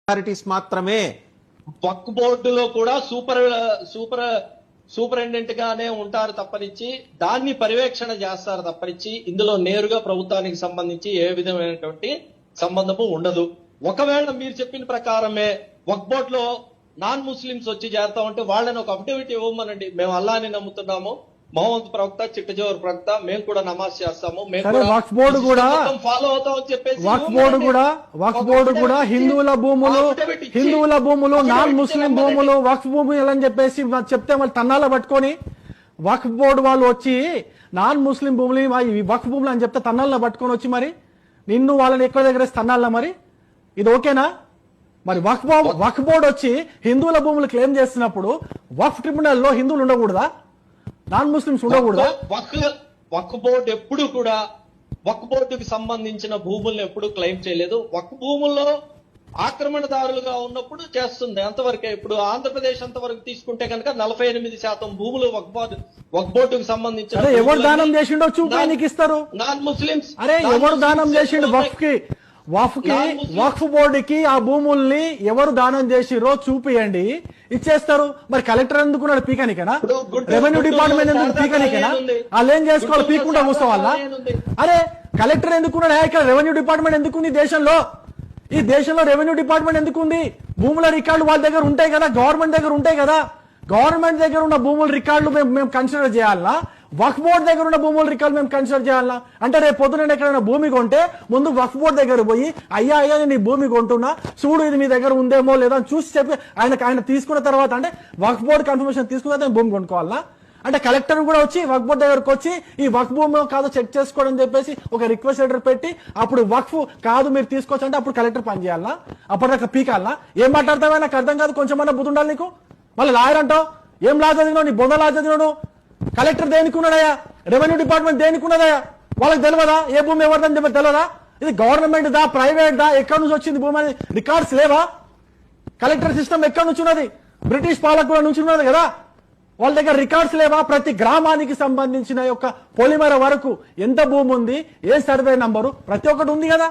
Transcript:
Authorities మాత్రమే. వక్ఫ్ బోర్డులో కూడా సూపరింటెండెంట్ గానే ఉంటారు తప్పనిచ్చి దాన్ని పర్యవేక్షణ చేస్తారు తప్పనిచ్చి ఇందులో నేరుగా ప్రభుత్వానికి సంబంధించి ఏ విధమైనటువంటి సంబంధము ఉండదు. ఒకవేళ మీరు చెప్పిన ప్రకారమే వక్ఫ్ బోర్డ్ లో నాన్ ముస్లిమ్స్ వచ్చి చేరుతా ఉంటే వాళ్ళని ఒక అఫిడవిట్ ఇవ్వమనండి. మేము అల్లాని నమ్ముతున్నాము, మహమ్మద్ ప్రవక్త, చిట్టజోర్ ప్రవక్త, మేము కూడా నమాజ్ చేస్తాము, వక్ఫ్ బోర్డు కూడా ఫాలో అవుతాం అని చెప్పేసి వక్ఫ్ బోర్డు కూడా హిందువుల భూములు నాన్ ముస్లిం భూములు వక్ఫ్ భూములు అని చెప్పేసి చెప్తే వాళ్ళు తన్నాల పట్టుకొని వక్ఫ్ బోర్డు వాళ్ళు వచ్చి నాన్ ముస్లిం భూములు వక్ఫ్ భూములు అని చెప్తే తన్నాల్లో పట్టుకొని వచ్చి మరి నిన్ను వాళ్ళని ఎక్కువ దగ్గర తన్నాలా? మరి ఇది ఓకేనా? మరి వక్ఫ్ బోర్డు వచ్చి హిందువుల భూములు క్లెయిమ్ చేస్తున్నప్పుడు వక్ఫ్ ట్రిబ్యునల్ లో హిందువులు ఉండకూడదా, నాన్ ముస్లిమ్స్ ఉండకూడదా? వక్ఫ్ బోర్డు ఎప్పుడు కూడా వక్ఫ్ బోర్డుకి సంబంధించిన భూములను ఎప్పుడు క్లెయిమ్ చేయలేదు. వక్ఫ్ భూముల్లో ఆక్రమణదారులుగా ఉన్నప్పుడు చేస్తుంది అంతవరకే. ఇప్పుడు ఆంధ్రప్రదేశ్ అంతవరకు తీసుకుంటే కనుక 48% భూములు వక్ఫ్ బోర్డుకు సంబంధించిన ఎవరు దానం చేసిండో చూపానికి ఇస్తారు నాన్ ముస్లిమ్స్. అరే ఎవరు దానం చేసిండు వక్ఫ్ బోర్డుకి ఆ భూముల్ని ఎవరు దానం చేసిరో చూపియండి, ఇచ్చేస్తారు. మరి కలెక్టర్ ఎందుకున్నాడు పీకనికేనా? రెవెన్యూ డిపార్ట్మెంట్ ఎందుకు పీకనికేనా? వాళ్ళు ఏం చేసుకోవాలి, పీక్కుంటా కూర్చోవాలా? అరే కలెక్టర్ ఎందుకున్నాడు? ఇక్కడ రెవెన్యూ డిపార్ట్మెంట్ ఎందుకుంది దేశంలో? ఈ దేశంలో రెవెన్యూ డిపార్ట్మెంట్ ఎందుకుంది? భూముల రికార్డులు వాళ్ళ దగ్గర ఉంటాయి కదా, గవర్నమెంట్ దగ్గర ఉంటాయి కదా. గవర్నమెంట్ దగ్గర ఉన్న భూముల రికార్డులు మేము కన్సిడర్ చేయాలనా? వక్ఫ్ బోర్డు దగ్గర ఉన్న భూముల రికార్డు మేము కన్సిడర్ చేయాలనా? అంటే రేపు పొద్దున ఎక్కడైనా భూమి కొంటే ముందు వక్ఫ్ బోర్డు దగ్గర పోయి అయ్యా నేను ఈ భూమి కొంటున్నా, చూడు ఇది మీ దగ్గర ఉందేమో లేదా అని చూసి చెప్పి ఆయన తీసుకున్న తర్వాత అంటే వక్ఫ్ బోర్డు కన్ఫర్మేషన్ తీసుకున్న తర్వాత భూమి కొనుక్కోవాలనా? అంటే కలెక్టర్ కూడా వచ్చి వక్ఫ్ బోర్డు దగ్గరకు వచ్చి ఈ వక్ఫ్ భూమి కాదో చెక్ చేసుకోవడం చెప్పేసి ఒక రిక్వెస్ట్ లెటర్ పెట్టి అప్పుడు వక్ఫ్ కాదు మీరు తీసుకోవచ్చు అంటే అప్పుడు కలెక్టర్ పని చేయాలనా? అప్పటిదాకా పీకాలనా? ఏం మాట్లాడతావా? నాకు అర్థం కాదు. కొంచెమన్నా బుద్ధి ఉండాలి నీకు. మళ్ళీ లాయర్ అంటావు, ఏం లా చదివినావు? నీ బొంద లా చదివినావు. కలెక్టర్ దేనికి ఉన్నాడయా? రెవెన్యూ డిపార్ట్మెంట్ దేనికి ఉన్నదయా? వాళ్ళకి తెలియదా ఏ భూమి ఎవరిదని చెప్పి తెలియదా? ఇది గవర్నమెంట్ దా, ప్రైవేట్ దా, ఎక్కడి నుంచి వచ్చింది భూమి అని రికార్డ్స్ లేవా? కలెక్టర్ సిస్టమ్ ఎక్కడి నుంచి ఉన్నది? బ్రిటిష్ పాలకుల నుంచి ఉన్నది కదా. వాళ్ళ దగ్గర రికార్డ్స్ లేవా? ప్రతి గ్రామానికి సంబంధించిన యొక్క పొలిమేర వరకు ఎంత భూమి ఉంది, ఏ సర్వే నంబరు, ప్రతి ఒక్కటి ఉంది కదా.